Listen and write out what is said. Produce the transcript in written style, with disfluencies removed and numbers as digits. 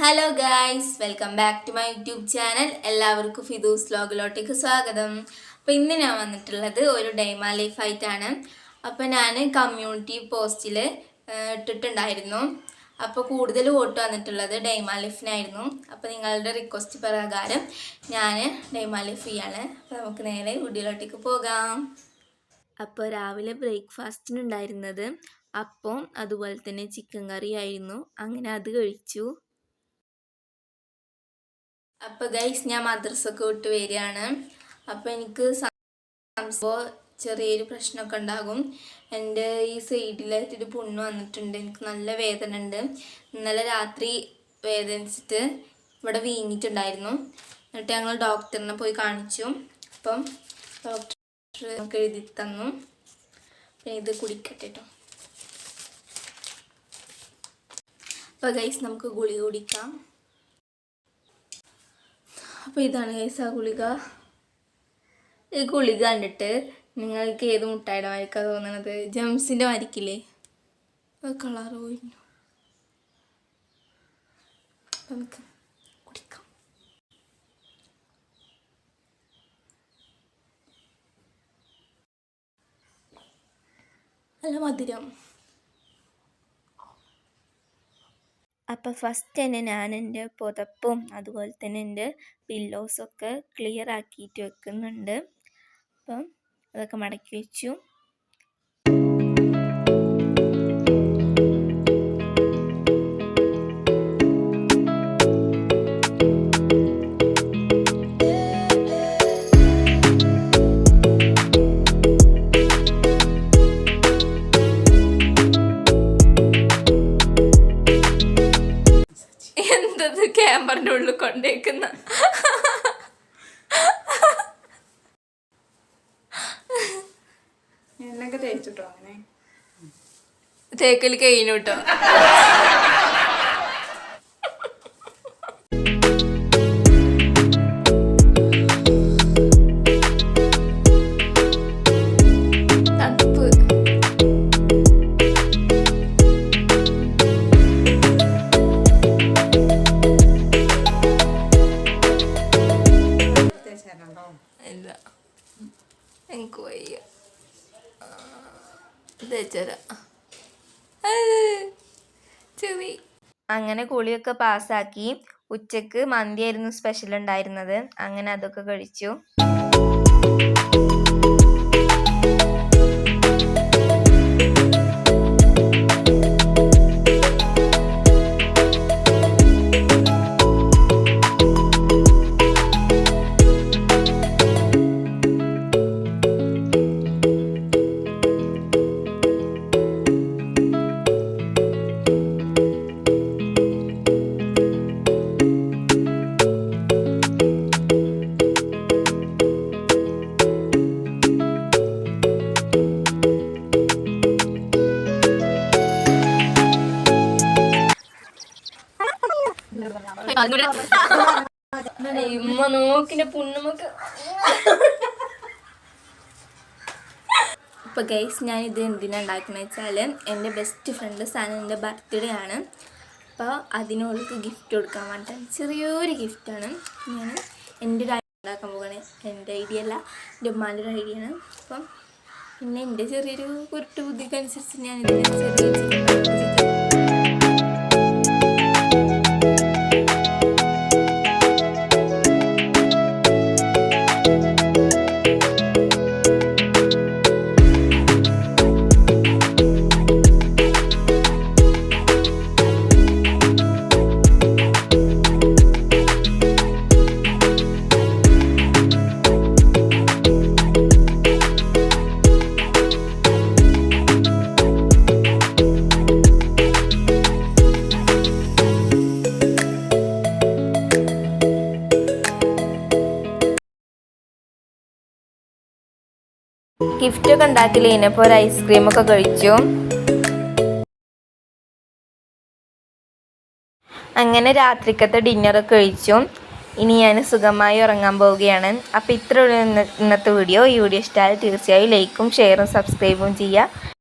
Hello guys, welcome back to my YouTube channel. എല്ലാവർക്കും ഫിദൂസ് വ്ലോഗിലോട്ടേക്ക് സ്വാഗതം. അപ്പോൾ ഇന്ന് ഞാൻ വന്നിട്ടുള്ളത് ഒരു ഡൈമ ലൈഫ് ആയിട്ടാണ്. അപ്പോൾ ഞാൻ കമ്മ്യൂണിറ്റി പോസ്റ്റിൽ ഇട്ടിട്ടുണ്ടായിരുന്നു. അപ്പോൾ കൂടുതൽ വോട്ട് വന്നിട്ടുള്ളത് ഡൈമ ലൈഫിനായിരുന്നു. അപ്പോൾ നിങ്ങളുടെ റിക്വസ്റ്റ് പ്രകാരം ഞാൻ ഡൈമ ലൈഫ് ചെയ്യാണ്. അപ്പോൾ നമുക്ക് നേരെ വീഡിയോയിലോട്ടേക്ക് പോകാം. അപ്പോൾ രാവിലെ ബ്രേക്ക്ഫാസ്റ്റിനുണ്ടായിരുന്നത് അപ്പം അതുപോലെ തന്നെ ചിക്കൻ കറി ആയിരുന്നു. അങ്ങനെ അത് കഴിച്ചു. അപ്പോൾ ഗൈസ്, ഞാൻ മദ്രസൊക്കെ വിട്ട് വരികയാണ്. അപ്പോൾ എനിക്ക് സംഭവം ചെറിയൊരു പ്രശ്നമൊക്കെ ഉണ്ടാകും. എൻ്റെ ഈ സൈഡിലായിട്ടൊരു പുണ്ണ് വന്നിട്ടുണ്ട്. എനിക്ക് നല്ല വേദന ഉണ്ട്. ഇന്നലെ രാത്രി വേദനിച്ചിട്ട് ഇവിടെ വീങ്ങിയിട്ടുണ്ടായിരുന്നു. എന്നിട്ട് ഞങ്ങൾ ഡോക്ടറിനെ പോയി കാണിച്ചു. അപ്പം ഡോക്ടർ നമുക്ക് എഴുതി തന്നു. പിന്നെ ഇത് കുടിക്കട്ടെ കേട്ടോ. അപ്പോൾ ഗൈസ്, നമുക്ക് ഗുളിക കുടിക്കാം. അപ്പോൾ ഇതാണ് ഗൈസ് ആ ഗുളിക. ഈ ഗുളിക കണ്ടിട്ട് നിങ്ങൾക്ക് ഏത് മുട്ടായിയുടെ മാരിക്കാണ് തോന്നണത്? ജംസിൻ്റെ മാരിക്കില്ലേ? കളർ പോയിരുന്നു. നമുക്ക് കുടിക്കാം. നല്ല മധുരം. അപ്പോൾ ഫസ്റ്റ് തന്നെ ഞാൻ എൻ്റെ പുതപ്പും അതുപോലെ തന്നെ എൻ്റെ പില്ലോസൊക്കെ ക്ലിയർ ആക്കിയിട്ട് വെക്കുന്നുണ്ട്. അപ്പം അതൊക്കെ മടക്കി വെച്ചു. എന്തത് ക്യാമറിൻ്റെ ഉള്ളിൽ കൊണ്ടേക്കുന്ന എന്നൊക്കെ തേച്ചിട്ടോ? അങ്ങനെ തേക്കൽ കഴിഞ്ഞു കേട്ടോ. ഇല്ല, എനിക്ക് വയ്യ. ചെവി. അങ്ങനെ കുളിയൊക്കെ പാസ്സാക്കി. ഉച്ചക്ക് മന്തിയായിരുന്നു സ്പെഷ്യൽ ഉണ്ടായിരുന്നത്. അങ്ങനെ അതൊക്കെ കഴിച്ചു. നോക്കിന്റെ പുണ്ണുമൊക്കെ. അപ്പോൾ ഗൈസ്, ഞാനിത് എന്തിനാണ് ഉണ്ടാക്കുന്നത് വെച്ചാൽ എൻ്റെ ബെസ്റ്റ് ഫ്രണ്ട് സനൻ്റെ ബർത്ത്ഡേ ആണ്. അപ്പോൾ അതിനോൾക്ക് ഗിഫ്റ്റ് കൊടുക്കാൻ വേണ്ടിയിട്ടാണ്. ചെറിയൊരു ഗിഫ്റ്റാണ്. ഞാൻ എൻ്റെ ഒരു ഐഡിയ ഉണ്ടാക്കാൻ പോവുകയാണ്. എൻ്റെ ഐഡിയ അല്ല, എൻ്റെ ഉമ്മാൻ്റെ ഒരു ഐഡിയ ആണ്. അപ്പം പിന്നെ എൻ്റെ ചെറിയൊരു കുരുട്ട് ബുദ്ധിക്കനുസരിച്ച് ഞാൻ ഇതിന് ചെറിയ ഗിഫ്റ്റൊക്കെ ഉണ്ടാക്കി കഴിഞ്ഞപ്പോൾ ഒരു ഐസ്ക്രീമൊക്കെ കഴിച്ചു. അങ്ങനെ രാത്രിക്കത്തെ ഡിന്നറൊക്കെ കഴിച്ചു. ഇനി ഞാൻ സുഖമായി ഉറങ്ങാൻ പോവുകയാണ്. അപ്പോൾ ഇത്രയുള്ള ഇന്നത്തെ വീഡിയോ. ഈ വീഡിയോ ഇഷ്ടമായാൽ തീർച്ചയായും ലൈക്കും ഷെയറും സബ്സ്ക്രൈബും ചെയ്യുക.